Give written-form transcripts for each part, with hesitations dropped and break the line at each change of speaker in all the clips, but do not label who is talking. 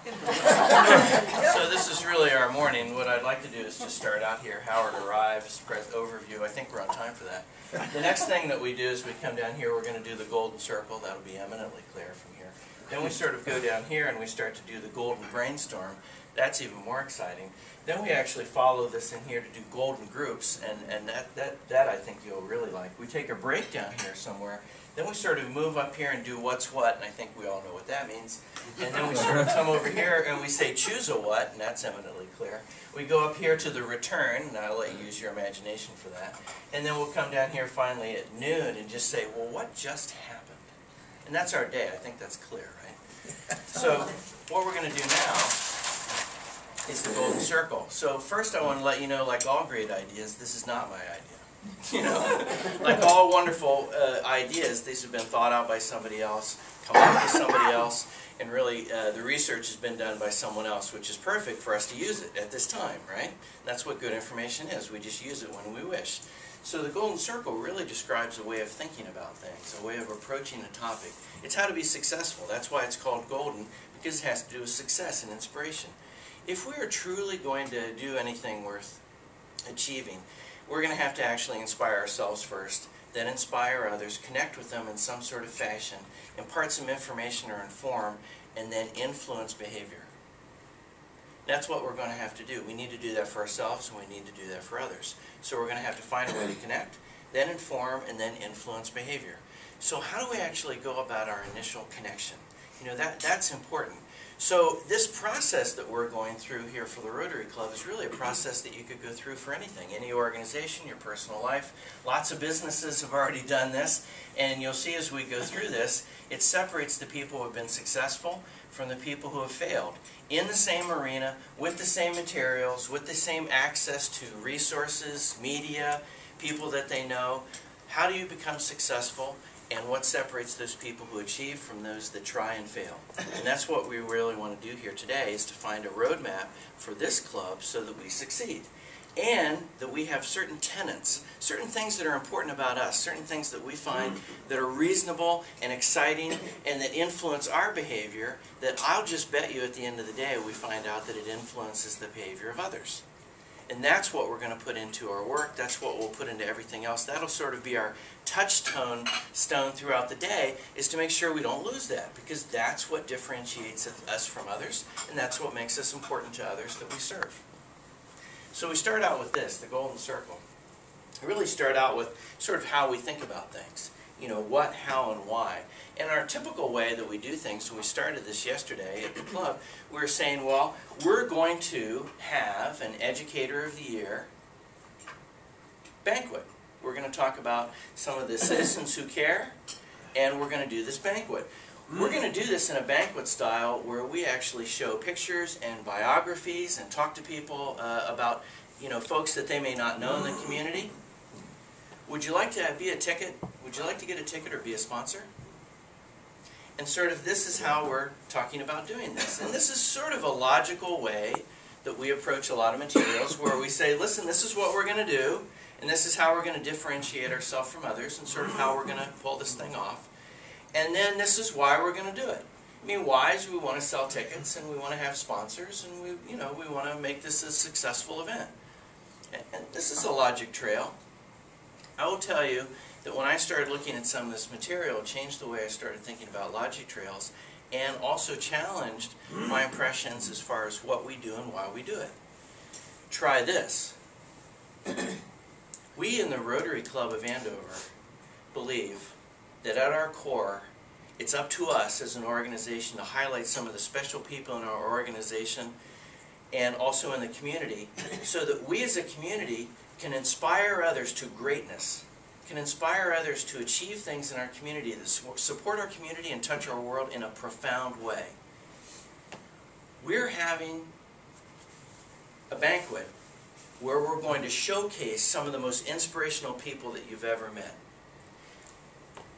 So this is really our morning. What I'd like to do is just start out here. Howard arrives, overview. I think we're on time for that. The next thing that we do is we come down here. We're going to do the golden circle. That'll be eminently clear from here. Then we sort of go down here and we start to do the golden brainstorm. That's even more exciting. Then we actually follow this in here to do golden groups, and that I think you'll really like. We take a break down here somewhere. Then we sort of move up here and do what's what, and I think we all know what that means. And then we sort of come over here and we say choose a what, and that's eminently clear. We go up here to the return, and I'll let you use your imagination for that. And then we'll come down here finally at noon and just say, well, what just happened? And that's our day. I think that's clear, right? So what we're going to do now is the golden circle. So first I want to let you know, like all great ideas, this is not my idea. You know, like all wonderful ideas, these have been thought out by somebody else, come up with somebody else, and really the research has been done by someone else, which is perfect for us to use it at this time, right? That's what good information is. We just use it when we wish. So the golden circle really describes a way of thinking about things, a way of approaching a topic. It's how to be successful. That's why it's called golden, because it has to do with success and inspiration. If we are truly going to do anything worth achieving, we're going to have to actually inspire ourselves first, then inspire others, connect with them in some sort of fashion, impart some information or inform, and then influence behavior. That's what we're going to have to do. We need to do that for ourselves, and we need to do that for others. So we're going to have to find a way to connect, then inform, and then influence behavior. So how do we actually go about our initial connection? You know, that's important. So this process that we're going through here for the Rotary Club is really a process that you could go through for anything, any organization, your personal life. Lots of businesses have already done this, and you'll see as we go through this, it separates the people who have been successful from the people who have failed in the same arena, with the same materials, with the same access to resources, media, people that they know. How do you become successful? And what separates those people who achieve from those that try and fail. And that's what we really want to do here today, is to find a roadmap for this club so that we succeed. And that we have certain tenets, certain things that are important about us, certain things that we find that are reasonable and exciting and that influence our behavior, that I'll just bet you at the end of the day we find out that it influences the behavior of others. And that's what we're going to put into our work. That's what we'll put into everything else. That'll sort of be our touchstone throughout the day, is to make sure we don't lose that, because that's what differentiates us from others, and that's what makes us important to others that we serve. So we start out with this, the golden circle. We really start out with sort of how we think about things. You know, what, how, and why. And our typical way that we do things, when we started this yesterday at the club, we were saying, well, we're going to have an Educator of the Year banquet. We're going to talk about some of the citizens who care, and we're going to do this banquet. We're going to do this in a banquet style where we actually show pictures and biographies and talk to people about, you know, folks that they may not know in the community. Would you like to be a ticket? Would you like to get a ticket or be a sponsor? And sort of this is how we're talking about doing this. And this is sort of a logical way that we approach a lot of materials, where we say, listen, this is what we're going to do, and this is how we're going to differentiate ourselves from others, and sort of how we're going to pull this thing off. And then this is why we're going to do it. I mean, why is we want to sell tickets, and we want to have sponsors, and we want to make this a successful event. And this is a logic trail. I will tell you that when I started looking at some of this material, it changed the way I started thinking about logic trails, and also challenged my impressions as far as what we do and why we do it. Try this. We in the Rotary Club of Andover believe that at our core, it's up to us as an organization to highlight some of the special people in our organization and also in the community, so that we as a community can inspire others to greatness, can inspire others to achieve things in our community that support our community and touch our world in a profound way. We're having a banquet where we're going to showcase some of the most inspirational people that you've ever met.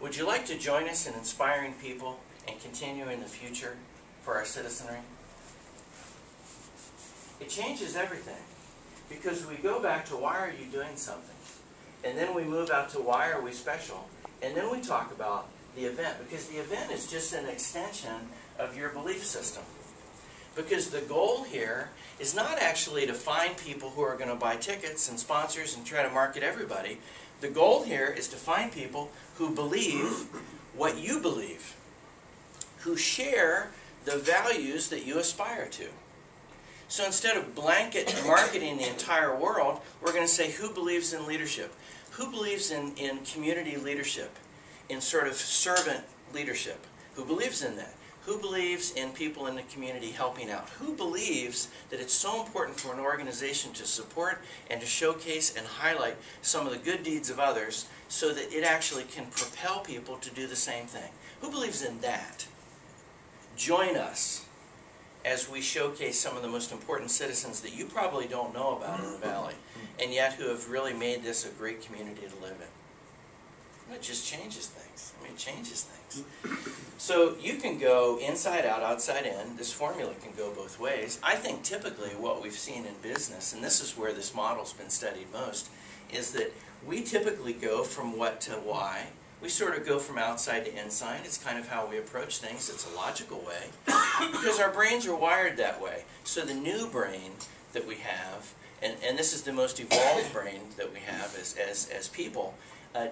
Would you like to join us in inspiring people and continue in the future for our citizenry? It changes everything. Because we go back to why are you doing something, and then we move out to why are we special, and then we talk about the event, because the event is just an extension of your belief system. Because the goal here is not actually to find people who are going to buy tickets and sponsors and try to market everybody. The goal here is to find people who believe what you believe, who share the values that you aspire to. So instead of blanket marketing the entire world, we're going to say who believes in leadership, who believes in community leadership, in sort of servant leadership, who believes in that, who believes in people in the community helping out, who believes that it's so important for an organization to support and to showcase and highlight some of the good deeds of others so that it actually can propel people to do the same thing. Who believes in that? Join us as we showcase some of the most important citizens that you probably don't know about in the Valley, and yet who have really made this a great community to live in. It just changes things. I mean, it changes things. So you can go inside out, outside in. This formula can go both ways. I think typically what we've seen in business, and this is where this model's been studied most, is that we typically go from what to why. We sort of go from outside to inside. It's kind of how we approach things. It's a logical way because our brains are wired that way. So the new brain that we have, and this is the most evolved brain that we have as people,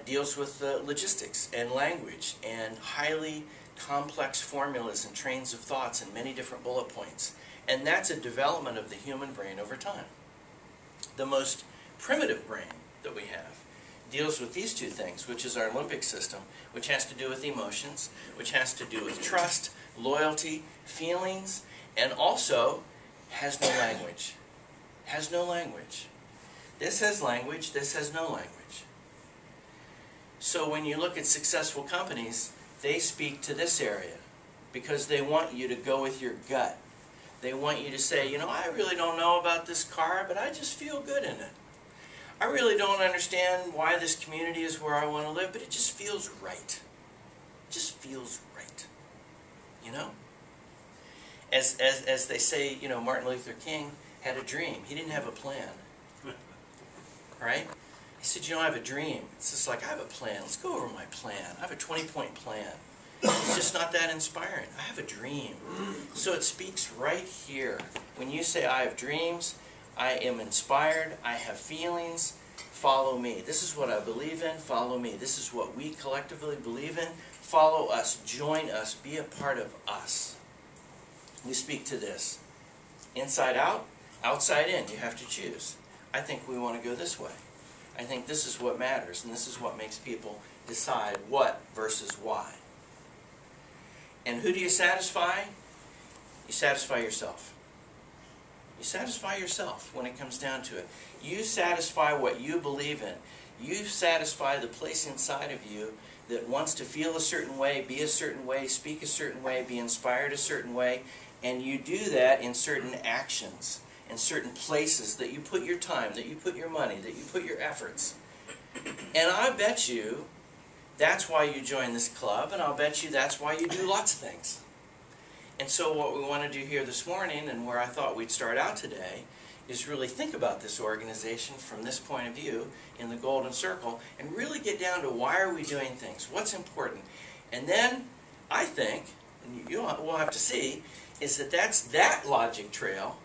deals with logistics and language and highly complex formulas and trains of thoughts and many different bullet points. And that's a development of the human brain over time. The most primitive brain that we have deals with these two things, which is our limbic system, which has to do with emotions, which has to do with trust, loyalty, feelings, and also has no language. Has no language. This has language, this has no language. So when you look at successful companies, they speak to this area because they want you to go with your gut. They want you to say, you know, I really don't know about this car, but I just feel good in it. I really don't understand why this community is where I want to live, but it just feels right. It just feels right. You know? As they say, you know, Martin Luther King had a dream. He didn't have a plan. Right? He said, you know, I have a dream. It's just like, I have a plan. Let's go over my plan. I have a 20-point plan. It's just not that inspiring. I have a dream. So it speaks right here. When you say, I have dreams, I am inspired, I have feelings, follow me. This is what I believe in, follow me. This is what we collectively believe in. Follow us, join us, be a part of us. We speak to this. Inside out, outside in, you have to choose. I think we want to go this way. I think this is what matters, and this is what makes people decide what versus why. And who do you satisfy? You satisfy yourself. You satisfy yourself when it comes down to it. You satisfy what you believe in. You satisfy the place inside of you that wants to feel a certain way, be a certain way, speak a certain way, be inspired a certain way, and you do that in certain actions, in certain places that you put your time, that you put your money, that you put your efforts. And I bet you that's why you join this club, and I'll bet you that's why you do lots of things. And so what we want to do here this morning, and where I thought we'd start out today, is really think about this organization from this point of view in the Golden Circle, and really get down to why are we doing things, what's important. And then I think, and we'll have to see, is that's that logic trail,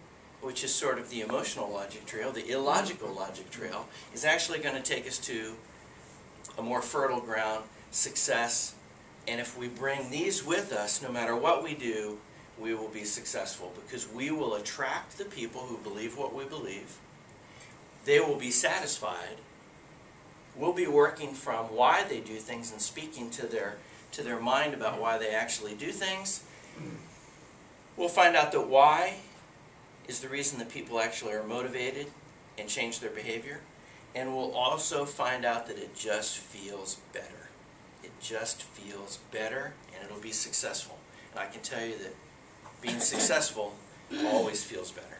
which is sort of the emotional logic trail, the illogical logic trail, is actually going to take us to a more fertile ground, success. And if we bring these with us, no matter what we do, we will be successful because we will attract the people who believe what we believe. They will be satisfied. We'll be working from why they do things and speaking to their mind about why they actually do things. We'll find out that why is the reason that people actually are motivated and change their behavior. And we'll also find out that it just feels better. It just feels better, and it'll be successful. And I can tell you that being successful always feels better.